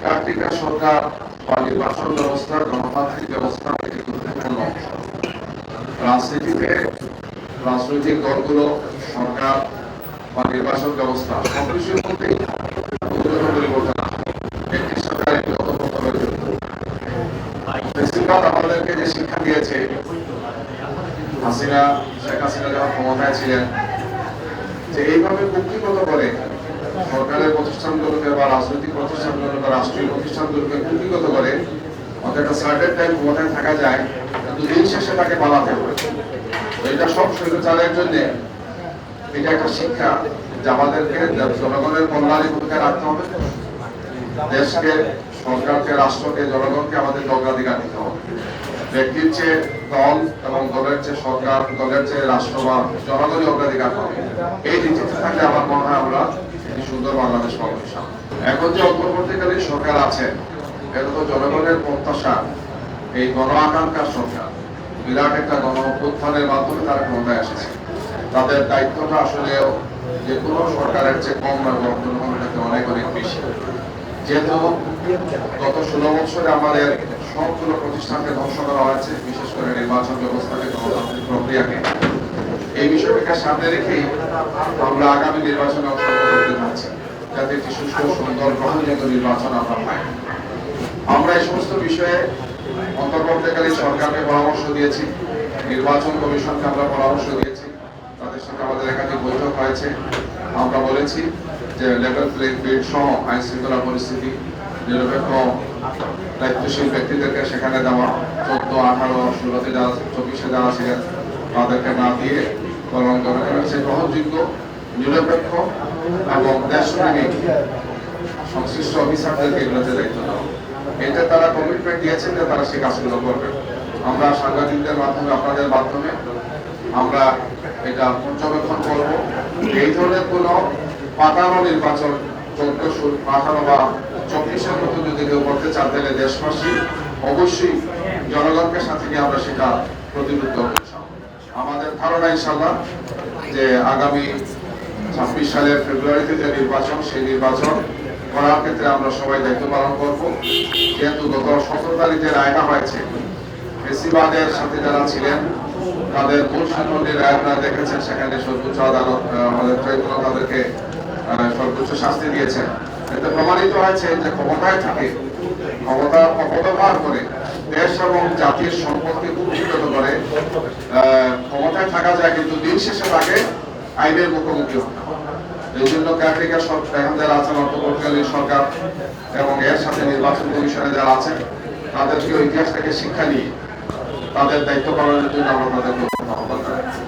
কার্তিকা সরকার বা নির্বাচন ব্যবস্থা গণতান্ত্রিক ব্যবস্থা একটি গুরুত্বপূর্ণ অংশ। রাজনীতিতে রাজনৈতিক দলগুলো, সরকার বা নির্বাচন ব্যবস্থা সবকিছুর মধ্যেই পরিবর্তন আসে, একটির সাথে আরেকটি অতপ্রতভাবে জড়িত। বেশিরভাগ আমাদেরকে যে শিক্ষা দিয়েছে, শেখ হাসিনা যখন ক্ষমতায় ছিলেন, যে এইভাবে কুক্ষিগত করে সরকারের প্রতিষ্ঠানগুলোকে বা রাজনৈতিক প্রতিষ্ঠানগুলোকে বা রাষ্ট্রীয় প্রতিষ্ঠানগুলোকে কুক্ষিগত করে একটা সার্টেন টাইম ক্ষমতায় থাকা যায়, কিন্তু দিন শেষে তাকে পালাতে হবে। এটা সব স্বৈরাচারের জন্য এটা একটা শিক্ষা যে আমাদেরকে জনগণের কল্যাণে ভূমিকা রাখতে হবে, দেশকে, সরকারকে, রাষ্ট্রকে, জনগণকে আমাদের অগ্রাধিকার দিতে হবে। ব্যক্তির চেয়ে দল এবং দলের চেয়ে সরকার, দলের চেয়ে রাষ্ট্র বা জনগণই অগ্রাধিকার পাবে। এই নীতিতে থাকলে আমার মনে হয় আমরা একটি সুন্দর বাংলাদেশ পাবো। এখন যে অন্তর্বর্তীকালীন সরকার আছে, এটা তো জনগণের প্রত্যাশা, এই গণ আকাঙ্ক্ষার সরকার। বিরাট একটা গণ অভ্যুত্থানের মাধ্যমে তারা ক্ষমতায় এসেছে। তাদের দায়িত্বটা আসলে যে কোনো সরকারের চেয়ে কম এবং জনগণের কাছে অনেক অনেক বেশি। যেহেতু গত 16 বছরে আমাদের সবগুলো প্রতিষ্ঠানকে ধ্বংস করা হয়েছে, বিশেষ করে নির্বাচন ব্যবস্থাকে, গণতান্ত্রিক প্রক্রিয়াকে, এই বিষয়টাকে সামনে রেখেই আমরা আগামী নির্বাচনে অংশগ্রহণ করতে যাচ্ছি, যাতে একটি সুষ্ঠু, সুন্দর, গ্রহণযোগ্য নির্বাচন আমরা পাই। আমরা এই সমস্ত বিষয়ে অন্তর্বর্তীকালীন সরকারকে পরামর্শ দিয়েছি, নির্বাচন কমিশনকে আমরা পরামর্শ দিয়েছি, তাদের সাথে আমাদের একাধিক বৈঠক হয়েছে। আমরা বলেছি যে লেভেল প্লেইং ফিল্ড সহ আইন শৃঙ্খলা পরিস্থিতি, নিরপেক্ষ দায়িত্বশীল ব্যক্তিদেরকে সেখানে দেওয়া, 14, 18, 16-তে যারা, 24-এ যারা ছিলেন তাদেরকে না দিয়ে বরং জনগণের গ্রহণযোগ্য, নিরপেক্ষ এবং দেশপ্রেমিক সংশ্লিষ্ট অফিসারদেরকে এগুলোতে দায়িত্ব দেওয়া। এতে তারা কমিটমেন্ট দিয়েছেন যে তারা সেই কাজগুলো করবে। আমরা সাংবাদিকদের মাধ্যমে, আপনাদের মাধ্যমে আমরা এটা পর্যবেক্ষণ করব। এই ধরনের কোনো পাতানো নির্বাচন 14, 18 বা 24-এর মতো যদি কেউ করতে চান, তাহলে দেশবাসী অবশ্যই জনগণকে সাথে নিয়ে আমরা সেটা প্রতিরোধ করব। আমাদের ধারণা ইনশাআল্লাহ যে আগামী 26 সালের ফেব্রুয়ারিতে যে নির্বাচন, সেই নির্বাচন করার ক্ষেত্রে আমরা সবাই দায়িত্ব পালন করব। যেহেতু গত 17 তারিখে রায়টা হয়েছে, ফেসিবাদের সাথে যারা ছিলেন তাদের মূল সাংগঠনিক রায় আপনারা দেখেছেন, সেখানে সর্বোচ্চ আদালত, আমাদের ট্রাইব্যুনাল তাদেরকে সর্বোচ্চ শাস্তি দিয়েছেন। এতে প্রমাণিত হয়েছে যে ক্ষমতায় থাকে, ক্ষমতার অপব্যবহার করে, দেশ এবং জাতির সম্পদকে কুক্ষিগত করে ক্ষমতায় থাকা যায়, কিন্তু দিন শেষে তাকে আইনের মুখোমুখি হতে হবে। এই জন্য কার্তিকা সরকার এখন যারা আছেন, অন্তর্বর্তীকালীন সরকার এবং এর সাথে নির্বাচন কমিশনে যারা আছেন, তাদেরকে ইতিহাস থেকে শিক্ষা নিয়ে তাদের দায়িত্ব পালনের জন্য আমরা তাদেরকে